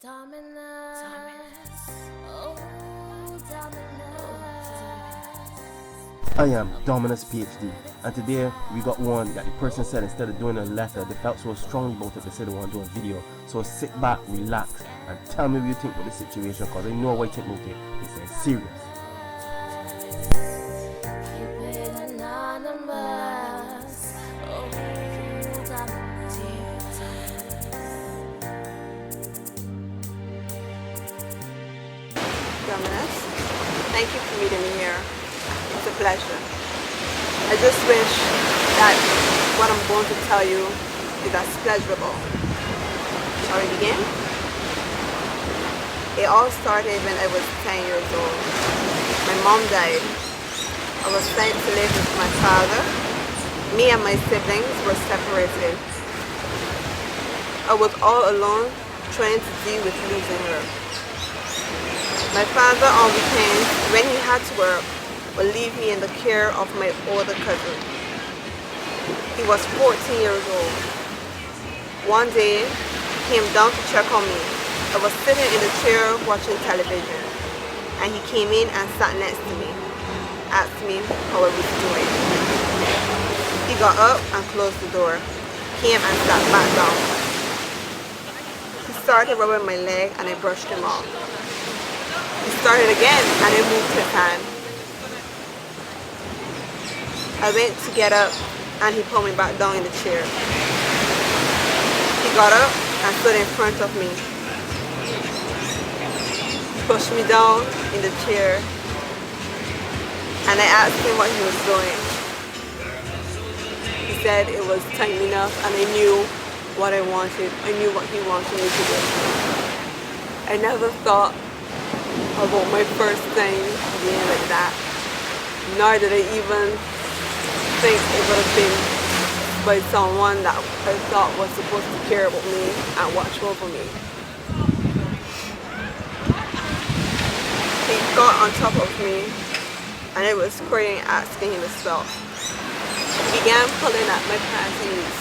Dominus, oh Dominus. I am Dominus PHD, and today we got one that the person said instead of doing a letter, they felt so strongly about it, they said they want to do a video. So sit back, relax, and tell me what you think about the situation, because I know what you think about it. It's serious. Keep it anonymous, oh Dominus. Dominus, thank you for meeting me here. It's a pleasure. I just wish that what I'm going to tell you is as pleasurable. Shall we begin? It all started when I was 10 years old. My mom died. I was sent to live with my father. Me and my siblings were separated. I was all alone trying to deal with losing her. My father on weekends, when he had to work, would leave me in the care of my older cousin. He was 14 years old. One day, he came down to check on me. I was sitting in the chair watching television, and he came in and sat next to me, asked me how I was doing. He got up and closed the door, came and sat back down. He started rubbing my leg and I brushed him off. He started again and I moved his hand. I went to get up and he pulled me back down in the chair. He got up and stood in front of me. He pushed me down in the chair and I asked him what he was doing. He said it was time enough and I knew what I wanted. I knew what he wanted me to do. I never thought about my first time being like that. Nor did I even think it would have been by someone that I thought was supposed to care about me and watch over me. He got on top of me and I was crying, asking him to stop. He began pulling at my panties.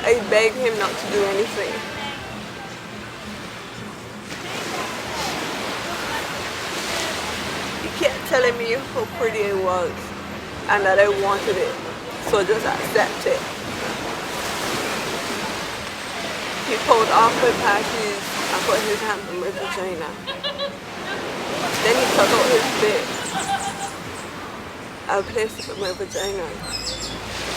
I begged him not to do anything. He kept telling me how pretty it was and that I wanted it, so just accept it. He pulled off my panties and put his hand on my vagina. Then he took out his spit and placed it on my vagina,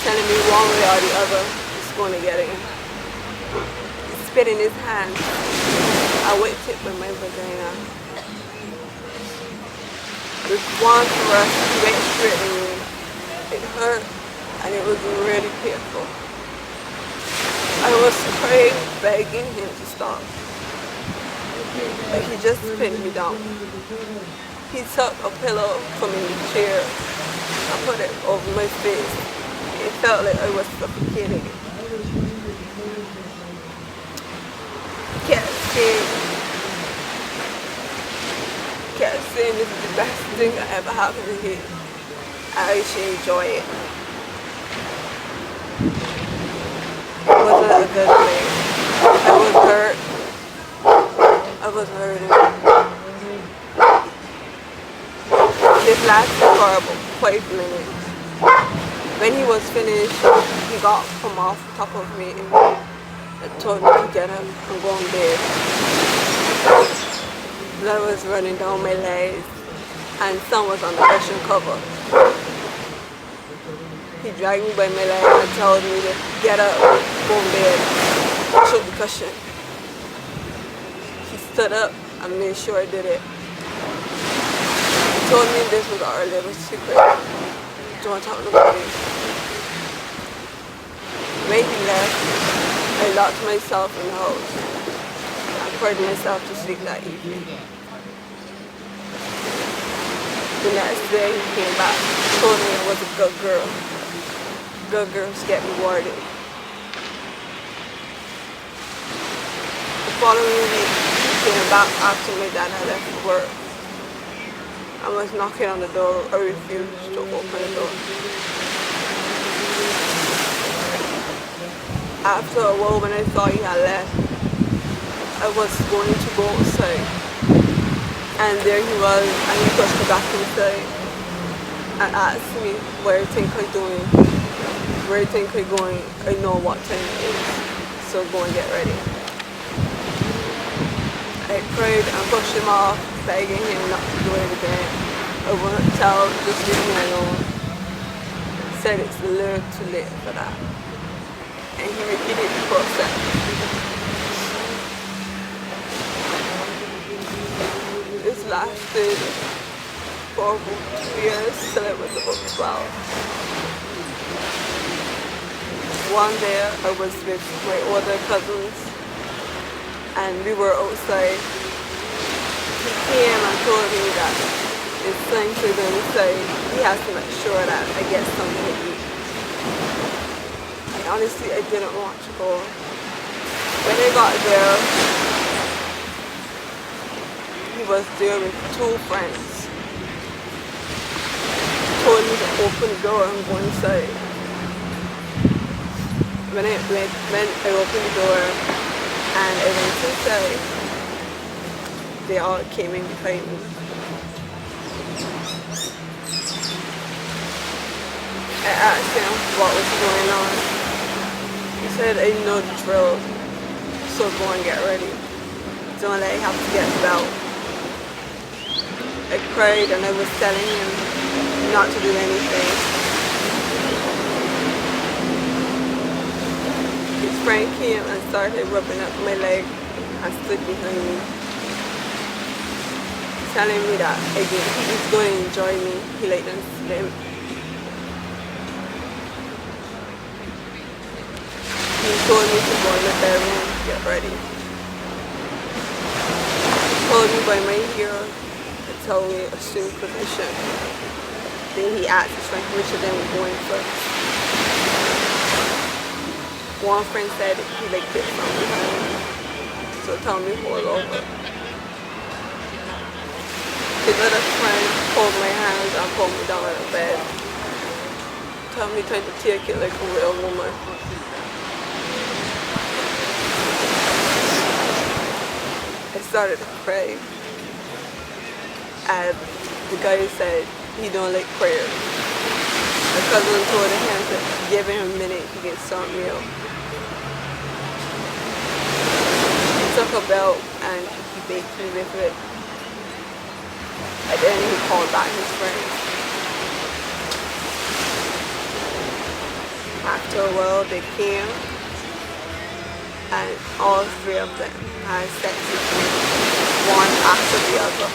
telling me one way or the other he's going to get it. He spit in his hand. I whipped it with my vagina. With one thrust, he went straight in me. It hurt and it was really painful. I was crying, begging him to stop. But he just pinned me down. He took a pillow from in the chair and put it over my face. It felt like I was suffocating. He kept saying this is the best thing that ever happened to him. I should enjoy it. It wasn't a good thing. I was hurt. I was hurting. This lasted for about 5 minutes. When he was finished, he got from off the top of me and told me to get up and go in bed. Blood was running down my legs and sun was on the cushion cover. He dragged me by my leg and told me to get up, go in bed, shook the cushion. He stood up and made sure I did it. He told me this was our little secret. Don't talk to nobody. When he left, I locked myself in the house. I cried myself to sleep that evening. The next day he came back, told me I was a good girl. Good girls get rewarded. The following week he came back after my dad had left for work. I was knocking on the door. I refused to open the door. After a while, when I saw he had left, I was going to go outside, and there he was, and he pushed me back inside and asked me, where you think I'm doing? Where you think I'm going? I know what time it is, so go and get ready. I cried and pushed him off, begging him not to do it again. I wouldn't tell, just leave me alone. Said it's a little too late for that. And he repeated the process. This lasted for 2 years till I was about 12. One day I was with my older cousins and we were outside. He came and told me that it's time to go inside. He has to make sure that I get something to eat. Honestly, I didn't want to go. When I got there, he was there with 2 friends. Told me to open the door and go inside. When I opened the door and I went inside, they all came in behind me. I asked him what was going on. He said, I know the drill, so go and get ready. Don't let you have to get belt. I cried and I was telling him not to do anything. His friend came and started rubbing up my leg and stood behind me, telling me that he's going to enjoy me. He let them slim. He told me to go in the bedroom, get ready. He told me by my hair to tell me assume position. Then he asked his friend which of them were going first. One friend said he liked it from behind, so tell me hold over. His other friend pulled my hands and pulled me down on the bed. Tell me try to take it like a real woman. I started to pray, and the guy said he don't like prayers. My cousin told him to give him a minute to get some meal. He took a belt and he baked me with it. And then he called back his friends. After a while they came, and all 3 of them had sex with me, one after the other.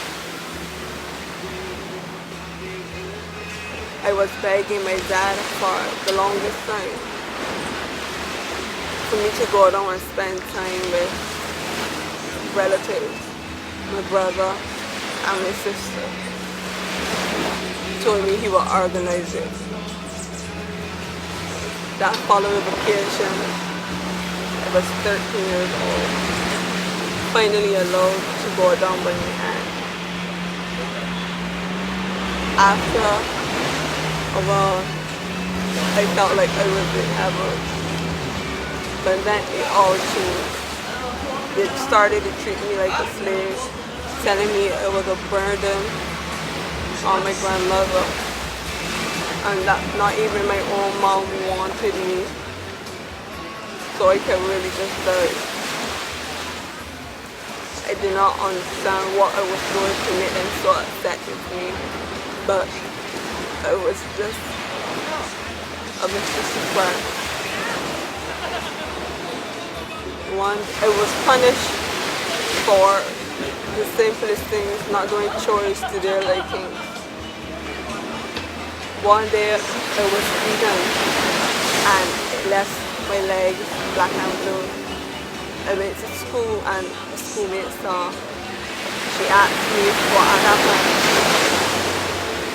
I was begging my dad for the longest time for me to go down and spend time with relatives, my brother and my sister. He told me he would organize it. That following vacation, I was 13 years old, finally allowed to go down by my aunt. After a while, I felt like I was in heaven, but then it all changed. They started to treat me like a slave, telling me it was a burden on my grandmother, and that not even my own mom wanted me, so I could really just die. I did not understand what I was doing to make them so upset with me, but I was just a mistress of fun. I was punished for the simplest things, not doing chores to their liking. One day I was beaten and it left my legs black and blue. I went to school and a schoolmate saw. She asked me what had happened.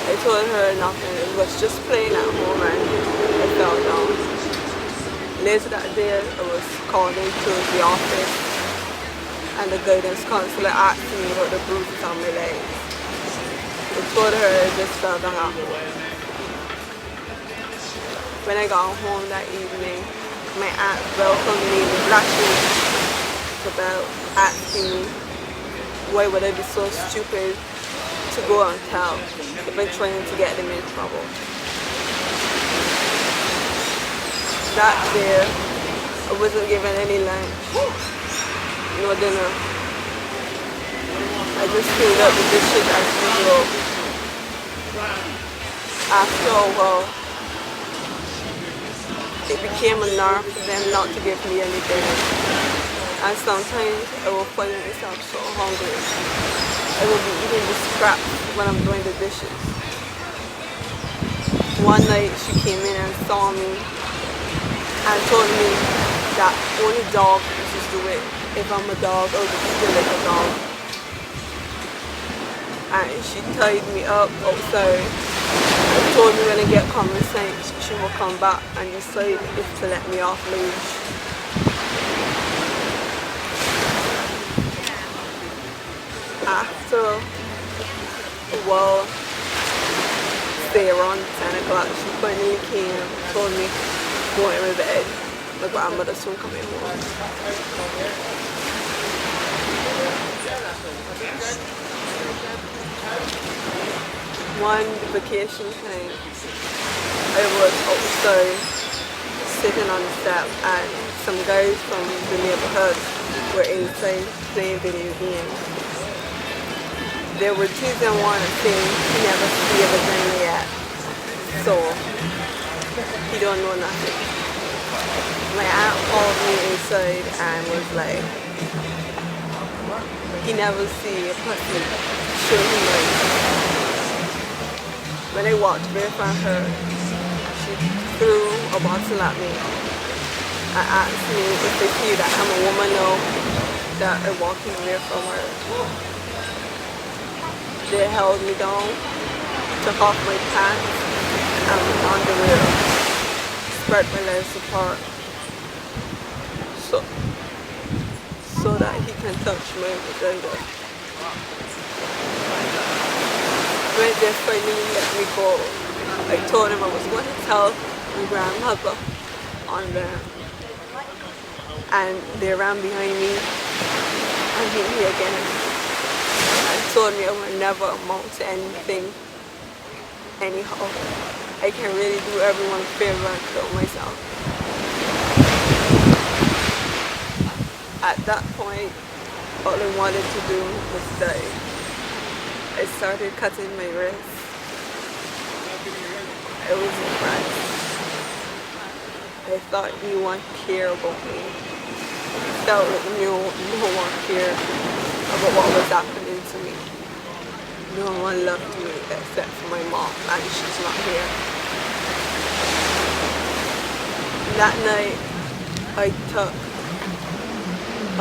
I told her nothing, it was just playing at home and I fell down. Later that day I was called into the office and the guidance counselor asked me about the bruises on my legs. I told her I just fell down. When I got home that evening, my aunt welcomed me with lashes about asking me why would I be so stupid to go and tell if I'm trying to get them in trouble. That day, I wasn't given any lunch, no dinner. I just cleaned up the dishes as usual. After a while, it became a norm for them not to give me any dinner. And sometimes I will find myself so hungry. I will be eating the scraps when I'm doing the dishes. One night she came in and saw me and told me that only dogs just do it. If I'm a dog, I'll just feel like a dog. And she tied me up outside and told me when I get common sense, she will come back and decide if to let me off leash. After a while, say around 10 o'clock, she finally came, told me, go in my bed. My grandmother soon coming home. One vacation time, I was outside sitting on the step and some guys from the neighborhood were inside playing video games. They were teasing one and saying he never see a vagina yet, so he don't know nothing. My aunt called me inside and was like, he never see a pussy, sure he might. When I walked away from her, she threw a bottle at me and asked me if they see that I'm a woman now that I'm walking away from her. They held me down, took off my pants and my underwear, spread my legs apart so that he can touch my vagina. When they finally let me go, I told him I was going to tell my grandmother on them. And they ran behind me and hit me again. And told me I would never amount to anything. Anyhow, I can really do everyone a favor and kill myself. At that point, all I wanted to do was die. I started cutting my wrist. I was depressed. I thought no one cared about me. I felt like no one cared about what was happening to me. No one loved me except for my mom, and she's not here. That night, I took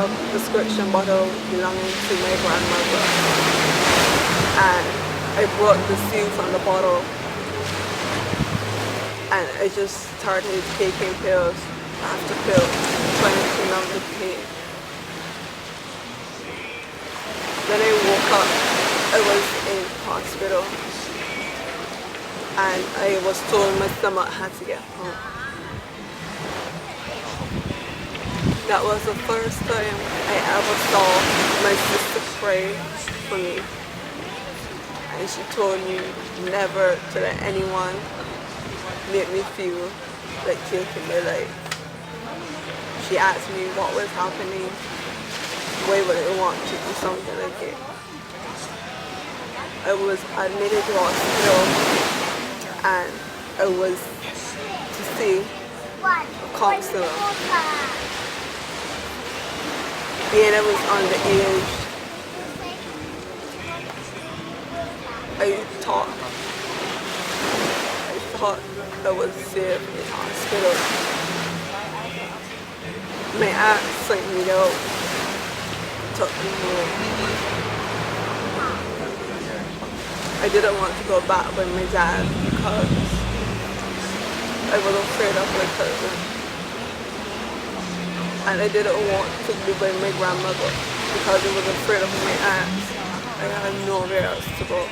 a prescription bottle belonging to my grandmother. And I brought the seal from the bottle and I just started taking pills after pill, trying to numb the pain. When I woke up, I was in hospital and I was told my stomach had to get home. That was the first time I ever saw my sister pray for me. And she told me never to let anyone make me feel like taking my life. She asked me what was happening, why would I want to do something like it. I was admitted to hospital and I was to see a counselor. Being I was underage, I thought I was safe in hospital. My aunt sent me out, took me home. I didn't want to go back with my dad because I was afraid of my cousin. And I didn't want to be with my grandmother because I was afraid of my aunt. I had nowhere else to go.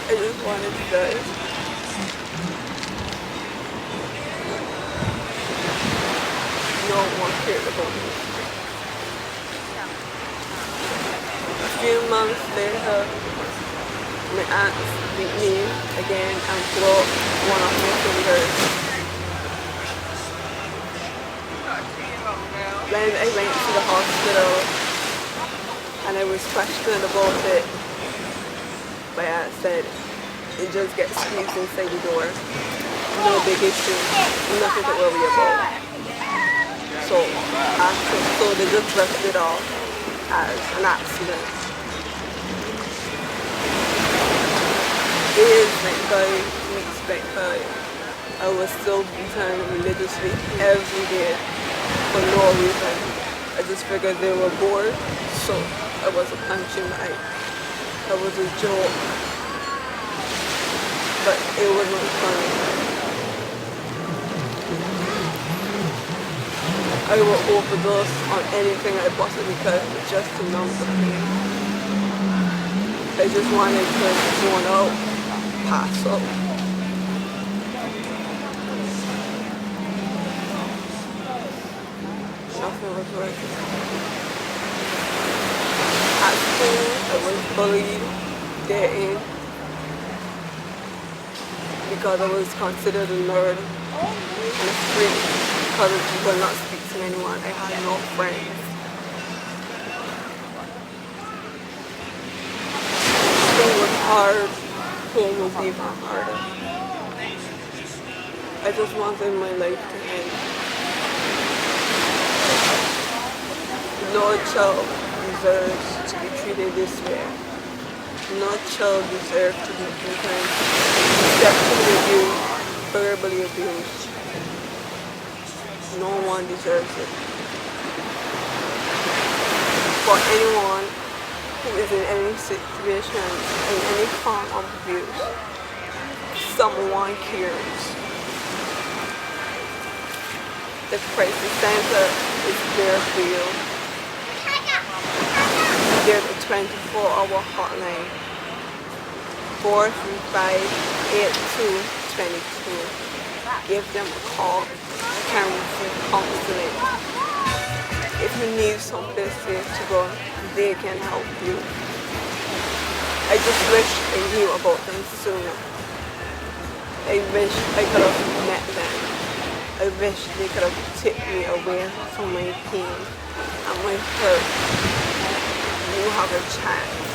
I just wanted to die. no one cared about me. A few months later, my aunt beat me again and broke one of my fingers. When I went to the hospital and I was questioned about it, my aunt said, it just gets squeezed inside the door. No big issue, nothing to worry about. So they just brushed it off as an accident. Days went by, weeks went by. I was still beaten religiously every day for no reason. I just figured they were bored, so I was a punching bag. I was a joke, but it wasn't funny. I will overdose on anything I possibly could just to numb the pain. I just wanted to zone out, pass out. Nothing was working. At school, I was bullied, dating, because I was considered a nerd and a freak. Because I could not speak to anyone, I had no friends. School was hard, home was even harder. I just wanted my life to end. No child deserves to be treated this way. No child deserves to be beaten, sexually abused, verbally abused. No one deserves it. For anyone who is in any situation, in any form of abuse, someone cares. The crisis center is there for you. There's a 24-hour hotline, 435-8222. Give them a call. Can receive counseling. If you need someplace safe to go, they can help you. I just wish I knew about them sooner. I wish I could have met them. I wish they could have taken me away from my pain and my hurt. You have a chance.